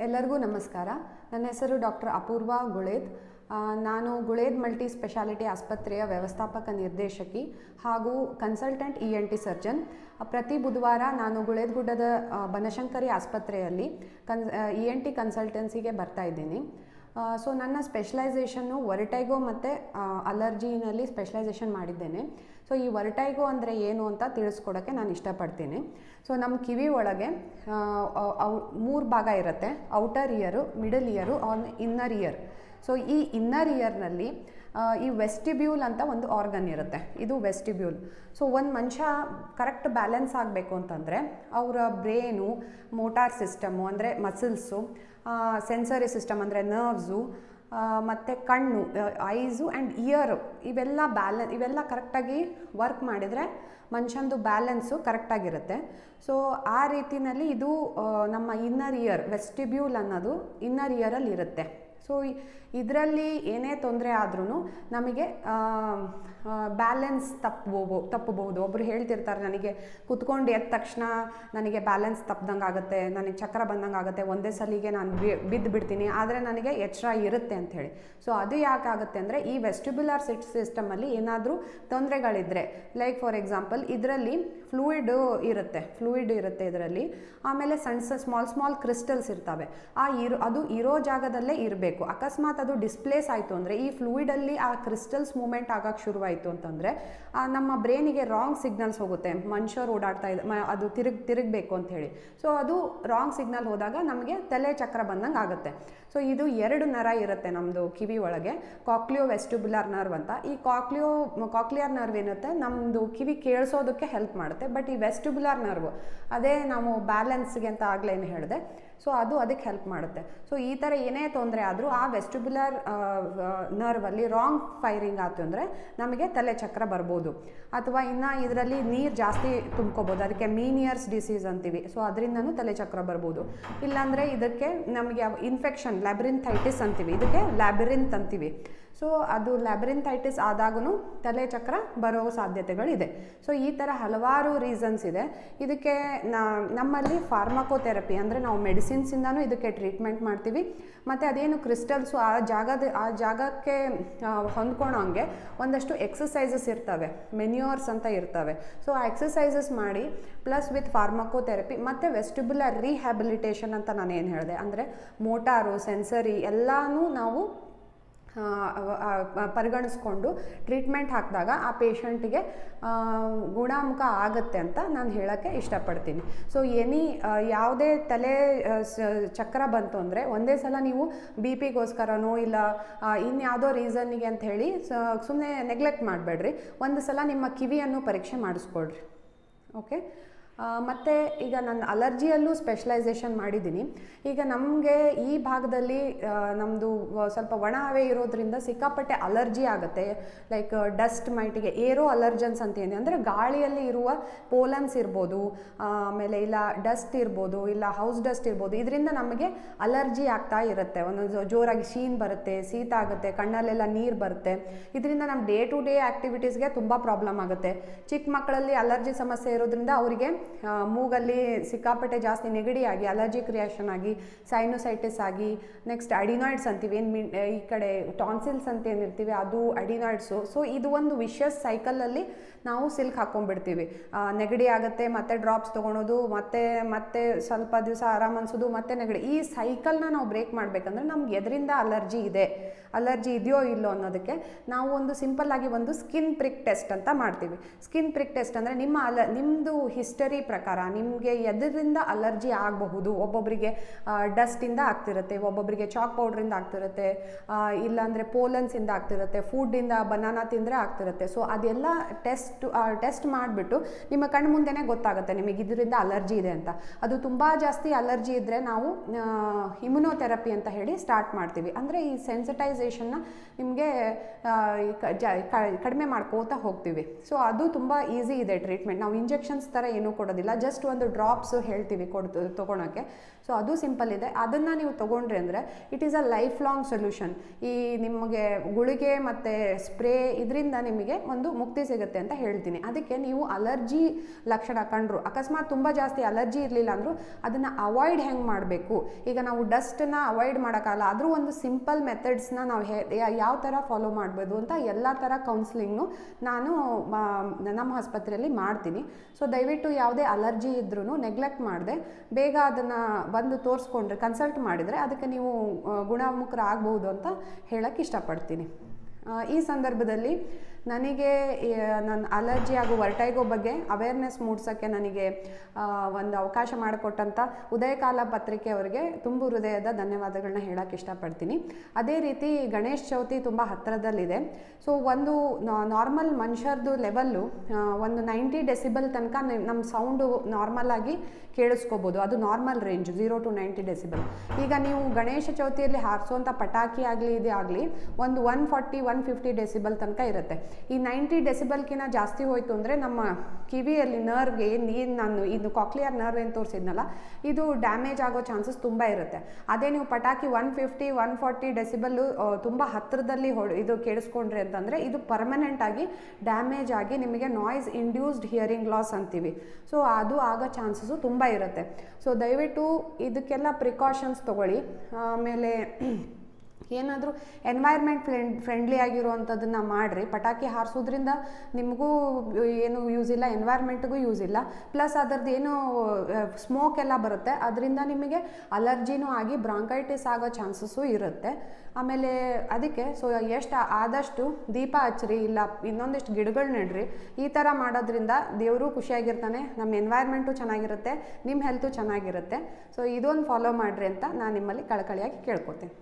ಎಲ್ಲರಿಗೂ ನಮಸ್ಕಾರ. ನನ್ನ ಹೆಸರು ಡಾಕ್ಟರ್ ಅಪೂರ್ವ ಗುಳೇದ್. ನಾನು ಗುಳೇದ್ ಮಲ್ಟಿ ಸ್ಪೆಷಾಲಿಟಿ ಆಸ್ಪತ್ರೆಯ ವ್ಯವಸ್ಥಾಪಕ ನಿರ್ದೇಶಕಿ ಹಾಗೂ ಕನ್ಸಲ್ಟೆಂಟ್ ENT ಸರ್ಜನ್. ಪ್ರತಿ ಬುಧವಾರ ನಾನು ಗುಳೇದ್ಗುಡ್ಡದ ಬನಶಂಕರಿ ಆಸ್ಪತ್ರೆಯಲ್ಲಿ ENT ಕನ್ಸಲ್ಟೆನ್ಸಿಗೆ ಬರ್ತಾ ಇದ್ದೀನಿ. ಸೊ ನನ್ನ ಸ್ಪೆಷಲೈಸೇಷನ್ನು ವರ್ಟೈಗೋ ಮತ್ತು ಅಲರ್ಜಿನಲ್ಲಿ ಸ್ಪೆಷಲೈಸೇಷನ್ ಮಾಡಿದ್ದೇನೆ. ಸೊ ಈ ವರ್ಟೈಗೋ ಅಂದರೆ ಏನು ಅಂತ ತಿಳಿಸ್ಕೊಡೋಕ್ಕೆ ನಾನು ಇಷ್ಟಪಡ್ತೀನಿ. ಸೊ ನಮ್ಮ ಕಿವಿ ಒಳಗೆ 3 ಭಾಗ ಇರುತ್ತೆ: outer year, middle year, inner year. So ಈ ಇನ್ನರ್ ಇಯರ್ನಲ್ಲಿ ಈ ವೆಸ್ಟಿಬ್ಯೂಲ್ ಅಂತ ಒಂದು ಆರ್ಗನ್ ಇರುತ್ತೆ, ಇದು ವೆಸ್ಟಿಬ್ಯೂಲ್. ಸೊ ಒಂದು ಮನುಷ್ಯ ಕರೆಕ್ಟ್ ಬ್ಯಾಲೆನ್ಸ್ ಆಗಬೇಕು ಅಂತಂದರೆ ಅವರ ಬ್ರೇನು, ಮೋಟಾರ್ ಸಿಸ್ಟಮು ಅಂದರೆ ಮಸಲ್ಸು, ಸೆನ್ಸರಿ ಸಿಸ್ಟಮ್ ಅಂದರೆ ನರ್ವ್ಸು, ಮತ್ತು ಕಣ್ಣು, ಐಸು ಆ್ಯಂಡ್ ಇಯರು, ಇವೆಲ್ಲ ಕರೆಕ್ಟಾಗಿ ವರ್ಕ್ ಮಾಡಿದರೆ ಮನುಷ್ಯಂದು ಬ್ಯಾಲೆನ್ಸು ಕರೆಕ್ಟಾಗಿರುತ್ತೆ. ಸೊ ಆ ರೀತಿಯಲ್ಲಿ ಇದು ನಮ್ಮ ಇನ್ನರ್ ಇಯರ್, ವೆಸ್ಟಿಬ್ಯೂಲ್ ಅನ್ನೋದು ಇನ್ನರ್ ಇಯರಲ್ಲಿ ಇರುತ್ತೆ. ಸೊ ಇದರಲ್ಲಿ ಏನೇ ತೊಂದರೆ ಆದ್ರೂ ನಮಗೆ ಬ್ಯಾಲೆನ್ಸ್ ತಪ್ಪಬಹುದು. ಒಬ್ಬರು ಹೇಳ್ತಿರ್ತಾರೆ, ನನಗೆ ಕುತ್ಕೊಂಡು ಎದ್ದ ತಕ್ಷಣ ನನಗೆ ಬ್ಯಾಲೆನ್ಸ್ ತಪ್ಪದಂಗೆ ಆಗುತ್ತೆ, ನನಗೆ ಚಕ್ರ ಬಂದಂಗೆ ಆಗುತ್ತೆ, ಒಂದೇ ಸಲಿಗೆ ನಾನು ಬಿದ್ದು ಬಿಡ್ತೀನಿ, ಆದರೆ ನನಗೆ ಎಚ್ಚರ ಇರುತ್ತೆ ಅಂಥೇಳಿ. ಸೊ ಅದು ಯಾಕಾಗುತ್ತೆ ಅಂದರೆ ಈ ವೆಸ್ಟಿಬ್ಯುಲರ್ ಸಿಸ್ಟಮಲ್ಲಿ ಏನಾದರೂ ತೊಂದರೆಗಳಿದ್ದರೆ, ಲೈಕ್ ಫಾರ್ ಎಕ್ಸಾಂಪಲ್ ಇದರಲ್ಲಿ ಫ್ಲೂಯಿಡ್ ಇರುತ್ತೆ ಇದರಲ್ಲಿ. ಆಮೇಲೆ ಸ್ಮಾಲ್ ಕ್ರಿಸ್ಟಲ್ಸ್ ಇರ್ತವೆ. ಅದು ಇರೋ ಜಾಗದಲ್ಲೇ ಇರಬೇಕು. ಅಕಸ್ಮಾತ್ ಅದು ಡಿಸ್ಪ್ಲೇಸ್ ಆಯಿತು ಅಂದರೆ, ಈ ಫ್ಲೂಯಿಡಲ್ಲಿ ಆ ಕ್ರಿಸ್ಟಲ್ಸ್ ಮೂವ್ಮೆಂಟ್ ಆಗಕ್ಕೆ ಶುರುವಾಯಿತು ಅಂತಂದರೆ ನಮ್ಮ ಬ್ರೈನಿಗೆ ರಾಂಗ್ ಸಿಗ್ನಲ್ಸ್ ಹೋಗುತ್ತೆ. ಮನುಷ್ಯರು ಓಡಾಡ್ತಾ ಅದು ತಿರುಗಬೇಕು ಅಂತ ಹೇಳಿ. ಸೊ ಅದು ರಾಂಗ್ ಸಿಗ್ನಲ್ ಹೋದಾಗ ನಮಗೆ ತಲೆ ಚಕ್ರ ಬಂದಂಗೆ ಆಗುತ್ತೆ. ಸೊ ಇದು 2 ನರ ಇರುತ್ತೆ ನಮ್ಮದು ಕಿವಿ ಒಳಗೆ, ಕಾಕ್ಲಿಯೋ ವೆಸ್ಟಿಬ್ಯುಲರ್ ನರ್ವ್ ಅಂತ. ಈ ಕಾಕ್ಲಿಯರ್ ನರ್ವ್ ಏನಿರುತ್ತೆ ನಮ್ಮದು ಕಿವಿ ಕೇಳಿಸೋದಕ್ಕೆ ಹೆಲ್ಪ್ ಮಾಡುತ್ತೆ. ಬಟ್ ಈ ವೆಸ್ಟಿಬ್ಯುಲರ್ ನರ್ವ್ ಅದೇ ನಾವು ಬ್ಯಾಲೆನ್ಸ್ಗೆ ಅಂತ ಆಗಲೇನು ಹೇಳಿದೆ, ಸೊ ಅದು ಅದಕ್ಕೆ ಹೆಲ್ಪ್ ಮಾಡುತ್ತೆ. ಸೊ ಈ ಥರ ಏನೇ ತೊಂದರೆ ಆದರೂ ಆ ವೆಸ್ಟಿಬ್ಯುಲರ್ ನರ್ವಲ್ಲಿ ರಾಂಗ್ ಫೈರಿಂಗ್ ಆಯ್ತು ಅಂದರೆ ನಮಗೆ ತಲೆ ಚಕ್ರ ಬರ್ಬೋದು. ಅಥವಾ ಇನ್ನು ಇದರಲ್ಲಿ ನೀರು ಜಾಸ್ತಿ ತುಂಬ್ಕೋಬೋದು, ಅದಕ್ಕೆ ಮೀನಿಯರ್ಸ್ ಡಿಸೀಸ್ ಅಂತೀವಿ. ಸೊ ಅದರಿಂದನೂ ತಲೆ ಚಕ್ರ ಬರ್ಬೋದು. ಇಲ್ಲಾಂದರೆ ಇದಕ್ಕೆ ನಮಗೆ ಇನ್ಫೆಕ್ಷನ್, ಲ್ಯಾಬ್ರಿಂಥೈಟಿಸ್ ಅಂತೀವಿ, ಇದಕ್ಕೆ ಲ್ಯಾಬಿರಿಂತ್ ಅಂತೀವಿ. ಸೊ ಅದು ಲ್ಯಾಬ್ರಿಂಥೈಟಿಸ್ ಆದಾಗೂ ತಲೆ ಚಕ್ರ ಬರೋ ಸಾಧ್ಯತೆಗಳಿದೆ. ಸೊ ಈ ಥರ ಹಲವಾರು ರೀಸನ್ಸ್ ಇದೆ. ಇದಕ್ಕೆ ನಮ್ಮಲ್ಲಿ ಫಾರ್ಮಕೋಥೆರಪಿ ಅಂದರೆ ನಾವು ಮೆಡಿಸಿನ್ಸಿಂದನೂ ಇದಕ್ಕೆ ಟ್ರೀಟ್ಮೆಂಟ್ ಮಾಡ್ತೀವಿ. ಮತ್ತು ಅದೇನು ಕ್ರಿಸ್ಟಲ್ಸು ಆ ಜಾಗಕ್ಕೆ ಹೊಂದ್ಕೊಳೋಂಗೆ ಒಂದಷ್ಟು ಎಕ್ಸಸೈಸಸ್ ಇರ್ತವೆ, ಮೆನ್ಯೂರ್ಸ್ ಅಂತ ಇರ್ತವೆ. ಸೊ ಆ ಎಕ್ಸಸೈಸಸ್ ಮಾಡಿ ಪ್ಲಸ್ ವಿತ್ ಫಾರ್ಮಕೋಥೆರಪಿ ಮತ್ತು ವೆಸ್ಟಿಬ್ಯುಲರ್ ರಿಹ್ಯಾಬಿಲಿಟೇಷನ್ ಅಂತ ನಾನು ಏನು ಹೇಳಿದೆ, ಅಂದರೆ ಮೋಟಾರು, ಸೆನ್ಸರಿ ಎಲ್ಲನೂ ನಾವು ಪರಿಗಣಿಸ್ಕೊಂಡು ಟ್ರೀಟ್ಮೆಂಟ್ ಹಾಕಿದಾಗ ಆ ಪೇಷಂಟಿಗೆ ಗುಣಮುಖ ಆಗುತ್ತೆ ಅಂತ ನಾನು ಹೇಳೋಕ್ಕೆ ಇಷ್ಟಪಡ್ತೀನಿ. ಸೊ ಯಾವುದೇ ತಲೆ ಚಕ್ರ ಬಂತು ಅಂದರೆ ಒಂದೇ ಸಲ ನೀವು BP-ಗೋಸ್ಕರನೋ ಇಲ್ಲ ಇನ್ಯಾವುದೋ ರೀಸನ್ನಿಗೆ ಅಂತ ಹೇಳಿ ಸುಮ್ಮನೆ ನೆಗ್ಲೆಕ್ಟ್ ಮಾಡಬೇಡ್ರಿ. ಒಂದು ಸಲ ನಿಮ್ಮ ಕಿವಿಯನ್ನು ಪರೀಕ್ಷೆ ಮಾಡಿಸ್ಕೊಳ್ರಿ. ಓಕೆ. ಮತ್ತು ಈಗ ನಾನು ಅಲರ್ಜಿಯಲ್ಲೂ ಸ್ಪೆಷಲೈಸೇಷನ್ ಮಾಡಿದ್ದೀನಿ. ಈಗ ನಮಗೆ ಈ ಭಾಗದಲ್ಲಿ ನಮ್ಮದು ಸ್ವಲ್ಪ ಒಣ ಹವೆ ಇರೋದ್ರಿಂದ ಸಿಕ್ಕಾಪಟ್ಟೆ ಅಲರ್ಜಿ ಆಗುತ್ತೆ. ಲೈಕ್ ಡಸ್ಟ್ ಮೈಟಿಗೆ ಏರೋ ಅಲರ್ಜನ್ಸ್ ಅಂತ ಏನೇ ಅಂದರೆ ಗಾಳಿಯಲ್ಲಿ ಇರುವ ಪೋಲನ್ಸ್ ಇರ್ಬೋದು, ಆಮೇಲೆ ಇಲ್ಲ ಡಸ್ಟ್ ಇರ್ಬೋದು, ಇಲ್ಲ ಹೌಸ್ ಡಸ್ಟ್ ಇರ್ಬೋದು. ಇದರಿಂದ ನಮಗೆ ಅಲರ್ಜಿ ಆಗ್ತಾ ಇರುತ್ತೆ. ಒಂದೊಂದು ಜೋರಾಗಿ ಶೀನ್ ಬರುತ್ತೆ, ಶೀತ ಆಗುತ್ತೆ, ಕಣ್ಣಲ್ಲೆಲ್ಲ ನೀರು ಬರುತ್ತೆ. ಇದರಿಂದ ನಮ್ಮ ಡೇ ಟು ಡೇ ಆ್ಯಕ್ಟಿವಿಟೀಸ್ಗೆ ತುಂಬ ಪ್ರಾಬ್ಲಮ್ ಆಗುತ್ತೆ. ಚಿಕ್ಕ ಮಕ್ಕಳಲ್ಲಿ ಅಲರ್ಜಿ ಸಮಸ್ಯೆ ಇರೋದ್ರಿಂದ ಅವರಿಗೆ ಮೂಗಲ್ಲಿ ಸಿಕ್ಕಾಪಟ್ಟೆ ಜಾಸ್ತಿ ನೆಗಡಿ ಆಗಿ, ಅಲರ್ಜಿಕ್ ರಿಯಾಕ್ಷನ್ ಆಗಿ, ಸೈನೋಸೈಟಿಸ್ ಆಗಿ, ನೆಕ್ಸ್ಟ್ ಅಡಿನಾಯ್ಡ್ಸ್ ಅಂತೀವಿ, ಈ ಕಡೆ ಟಾನ್ಸಿಲ್ಸ್ ಅಂತ ಏನಿರ್ತೀವಿ ಅದು ಅಡಿನಾಯ್ಡ್ಸು. ಸೊ ಇದು ಒಂದು ವಿಷಸ್ ಸೈಕಲಲ್ಲಿ ನಾವು ಸಿಲ್ಕ್ ಹಾಕ್ಕೊಂಡ್ಬಿಡ್ತೀವಿ. ನೆಗಡಿ ಆಗುತ್ತೆ, ಮತ್ತೆ ಡ್ರಾಪ್ಸ್ ತೊಗೊಳೋದು, ಮತ್ತೆ ಸ್ವಲ್ಪ ದಿವಸ ಆರಾಮ್ ಅನ್ಸೋದು, ಮತ್ತೆ ನೆಗಡಿ. ಈ ಸೈಕಲ್ನ ನಾವು ಬ್ರೇಕ್ ಮಾಡಬೇಕಂದ್ರೆ ನಮ್ಗೆ ಎದರಿಂದ ಅಲರ್ಜಿ ಇದೆಯೋ ಇಲ್ಲೋ ಅನ್ನೋದಕ್ಕೆ ನಾವು ಒಂದು ಸಿಂಪಲ್ ಆಗಿ ಒಂದು ಸ್ಕಿನ್ ಪ್ರಿಕ್ ಟೆಸ್ಟ್ ಅಂತ ಮಾಡ್ತೀವಿ. ಸ್ಕಿನ್ ಪ್ರಿಕ್ ಟೆಸ್ಟ್ ಅಂದರೆ ನಿಮ್ಮದು ಹಿಸ್ಟರಿ ಪ್ರಕಾರ ನಿಮಗೆ ಎದರಿಂದ ಅಲರ್ಜಿ ಆಗಬಹುದು. ಒಬ್ಬೊಬ್ಬರಿಗೆ ಡಸ್ಟಿಂದ ಆಗ್ತಿರುತ್ತೆ, ಒಬ್ಬೊಬ್ಬರಿಗೆ ಚಾಕ್ ಪೌಡ್ರಿಂದ ಆಗ್ತಿರುತ್ತೆ, ಇಲ್ಲಾಂದರೆ ಪೋಲನ್ಸಿಂದ ಆಗ್ತಿರುತ್ತೆ, ಫುಡ್ಡಿಂದ ಬನಾನಾ ತಿಂದರೆ ಆಗ್ತಿರುತ್ತೆ. ಸೊ ಅದೆಲ್ಲ ಟೆಸ್ಟ್ ಮಾಡಿಬಿಟ್ಟು ನಿಮ್ಮ ಕಣ್ಣು ಮುಂದೆನೇ ಗೊತ್ತಾಗುತ್ತೆ ನಿಮಗೆ ಇದರಿಂದ ಅಲರ್ಜಿ ಇದೆ ಅಂತ. ಅದು ತುಂಬ ಜಾಸ್ತಿ ಅಲರ್ಜಿ ಇದ್ದರೆ ನಾವು ಇಮ್ಯುನೋಥೆರಪಿ ಅಂತ ಹೇಳಿ ಸ್ಟಾರ್ಟ್ ಮಾಡ್ತೀವಿ. ಅಂದರೆ ಈ ಸೆನ್ಸಿಟೈಸೇಷನ್ನ ನಿಮಗೆ ಕಡಿಮೆ ಮಾಡ್ಕೋತಾ ಹೋಗ್ತೀವಿ. ಸೊ ಅದು ತುಂಬ ಈಸಿ ಇದೆ ಟ್ರೀಟ್ಮೆಂಟ್. ನಾವು ಇಂಜೆಕ್ಷನ್ಸ್ ಥರ ಏನೂ ಕೊಡೋದಿಲ್ಲ, ಜಸ್ಟ್ ಒಂದು ಡ್ರಾಪ್ಸು ಹೇಳ್ತೀವಿ ತೊಗೊಳಕ್ಕೆ. ಸೊ ಸೊ ಅದು ಸಿಂಪಲ್ ಇದೆ. ಅದನ್ನು ನೀವು ತೊಗೊಂಡ್ರಿ ಅಂದರೆ it is a life long solution. ಈ ನಿಮಗೆ ಗುಳಿಗೆ ಮತ್ತು ಸ್ಪ್ರೇ ಇದರಿಂದ ನಿಮಗೆ ಒಂದು ಮುಕ್ತಿ ಸಿಗುತ್ತೆ ಅಂತ ಹೇಳ್ತೀನಿ. ಅದಕ್ಕೆ ನೀವು ಅಲರ್ಜಿ ಲಕ್ಷಣ ಕಂಡ್ರು, ಅಕಸ್ಮಾತ್ ತುಂಬ ಜಾಸ್ತಿ ಅಲರ್ಜಿ ಇರಲಿಲ್ಲ ಅಂದರೂ ಅದನ್ನು ಅವಾಯ್ಡ್ ಹೆಂಗೆ ಮಾಡಬೇಕು, ಈಗ ನಾವು ಡಸ್ಟನ್ನ ಅವಾಯ್ಡ್ ಮಾಡೋಕ್ಕಲ್ಲ, ಆದರೂ ಒಂದು ಸಿಂಪಲ್ ಮೆಥಡ್ಸ್ನ ನಾವು ಯಾವ ಥರ ಫಾಲೋ ಮಾಡ್ಬೋದು ಅಂತ ಎಲ್ಲ ಥರ ಕೌನ್ಸ್ಲಿಂಗ್ನು ನಾನು ನಮ್ಮ ಆಸ್ಪತ್ರೆಯಲ್ಲಿ ಮಾಡ್ತೀನಿ. ಸೊ ದಯವಿಟ್ಟು ಯಾವುದೇ ಅಲರ್ಜಿ ಇದ್ರೂ ನೆಗ್ಲೆಕ್ಟ್ ಮಾಡದೆ ಬೇಗ ಅದನ್ನು ಬಂದು ತೋರಿಸ್ಕೊಂಡ್ರೆ, ಕನ್ಸಲ್ಟ್ ಮಾಡಿದರೆ ಅದಕ್ಕೆ ನೀವು ಗುಣಮುಖರಾಗಬಹುದು ಅಂತ ಹೇಳಕ್ಕೆ ಇಷ್ಟಪಡ್ತೀನಿ. ಈ ಸಂದರ್ಭದಲ್ಲಿ ನನಗೆ ನನ್ನ ಅಲರ್ಜಿ ಹಾಗೂ ವರ್ಟೈಗೋ ಬಗ್ಗೆ ಅವೇರ್ನೆಸ್ ಮೂಡಿಸೋಕ್ಕೆ ನನಗೆ ಒಂದು ಅವಕಾಶ ಮಾಡಿಕೊಟ್ಟಂಥ ಉದಯಕಾಲ ಪತ್ರಿಕೆ ಅವರಿಗೆ ತುಂಬ ಹೃದಯದ ಧನ್ಯವಾದಗಳನ್ನ ಹೇಳೋಕ್ಕೆ ಇಷ್ಟಪಡ್ತೀನಿ. ಅದೇ ರೀತಿ ಗಣೇಶ ಚೌತಿ ತುಂಬ ಹತ್ತಿರದಲ್ಲಿದೆ. ಸೊ ಒಂದು ನಾರ್ಮಲ್ ಮನುಷ್ಯರದು ಲೆವೆಲ್ಲು ಒಂದು 90 ಡೆಸಿಬಲ್ ತನಕ ನಮ್ಮ ಸೌಂಡು ನಾರ್ಮಲಾಗಿ ಕೇಳಿಸ್ಕೋಬೋದು. ಅದು ನಾರ್ಮಲ್ ರೇಂಜ್ 0 to 90 ಡೆಸಿಬಲ್. ಈಗ ನೀವು ಗಣೇಶ ಚೌತಿಯಲ್ಲಿ ಹಾರಿಸುವಂಥ ಪಟಾಕಿ ಆಗಲಿ ಇದೇ ಆಗಲಿ ಒಂದು 140-150 ಡೆಸಿಬಲ್ ತನಕ ಇರುತ್ತೆ. ಈ 90 ಡೆಸಿಬಲ್ಕಿಂತ ಜಾಸ್ತಿ ಹೋಯಿತು ಅಂದರೆ ನಮ್ಮ ಕಿವಿಯಲ್ಲಿ ನರ್ವ್ಗೆ ಏನು ನಾನು ಇದು ಕಾಕ್ಲಿಯರ್ ನರ್ವ್ ಏನು ತೋರಿಸಿದ್ನಲ್ಲ, ಇದು ಡ್ಯಾಮೇಜ್ ಆಗೋ ಚಾನ್ಸಸ್ ತುಂಬ ಇರುತ್ತೆ. ಅದೇ ನೀವು ಪಟಾಕಿ 150-140 ಡೆಸಿಬಲ್ಲು ತುಂಬ ಹತ್ತಿರದಲ್ಲಿ ಇದು ಕೇಳಿಸ್ಕೊಂಡ್ರಿ ಅಂತಂದರೆ ಇದು ಪರ್ಮನೆಂಟ್ ಆಗಿ ಡ್ಯಾಮೇಜ್ ಆಗಿ ನಿಮಗೆ ನಾಯ್ಸ್ ಇಂಡ್ಯೂಸ್ಡ್ ಹಿಯರಿಂಗ್ ಲಾಸ್ ಅಂತೀವಿ. ಸೊ ಅದು ಆಗೋ ಚಾನ್ಸಸ್ಸು ತುಂಬ ಇರುತ್ತೆ. ಸೊ ದಯವಿಟ್ಟು ಇದಕ್ಕೆಲ್ಲ ಪ್ರಿಕಾಷನ್ಸ್ ತೊಗೊಳ್ಳಿ. ಆಮೇಲೆ ಏನಾದರೂ ಎನ್ವೈರ್ಮೆಂಟ್ ಫ್ರೆಂಡ್ಲಿ ಆಗಿರುವಂಥದ್ದನ್ನು ಮಾಡಿರಿ. ಪಟಾಕಿ ಹಾರಿಸೋದ್ರಿಂದ ನಿಮಗೂ ಏನು ಯೂಸ್ ಇಲ್ಲ, ಎನ್ವೈರ್ಮೆಂಟ್ಗೂ ಯೂಸ್ ಇಲ್ಲ. ಪ್ಲಸ್ ಅದರದ್ದು ಏನು ಸ್ಮೋಕ್ ಎಲ್ಲ ಬರುತ್ತೆ, ಅದರಿಂದ ನಿಮಗೆ ಅಲರ್ಜಿನೂ ಆಗಿ ಬ್ರಾಂಕೈಟಿಸ್ ಆಗೋ ಚಾನ್ಸಸ್ಸು ಇರುತ್ತೆ. ಆಮೇಲೆ ಅದಕ್ಕೆ ಸೊ ಎಷ್ಟು ಆದಷ್ಟು ದೀಪ ಹಚ್ಚಿರಿ, ಇಲ್ಲ ಇನ್ನೊಂದಿಷ್ಟು ಗಿಡಗಳು ನೆಡ್ರಿ. ಈ ಥರ ಮಾಡೋದ್ರಿಂದ ದೇವರು ಖುಷಿಯಾಗಿರ್ತಾನೆ, ನಮ್ಮ ಎನ್ವೈರ್ಮೆಂಟು ಚೆನ್ನಾಗಿರುತ್ತೆ, ನಿಮ್ಮ ಹೆಲ್ತು ಚೆನ್ನಾಗಿರುತ್ತೆ. ಸೊ ಇದೊಂದು ಫಾಲೋ ಮಾಡಿರಿ ಅಂತ ನಾನು ನಿಮ್ಮಲ್ಲಿ ಕಳಕಳಿಯಾಗಿ ಕೇಳ್ಕೊತೀನಿ.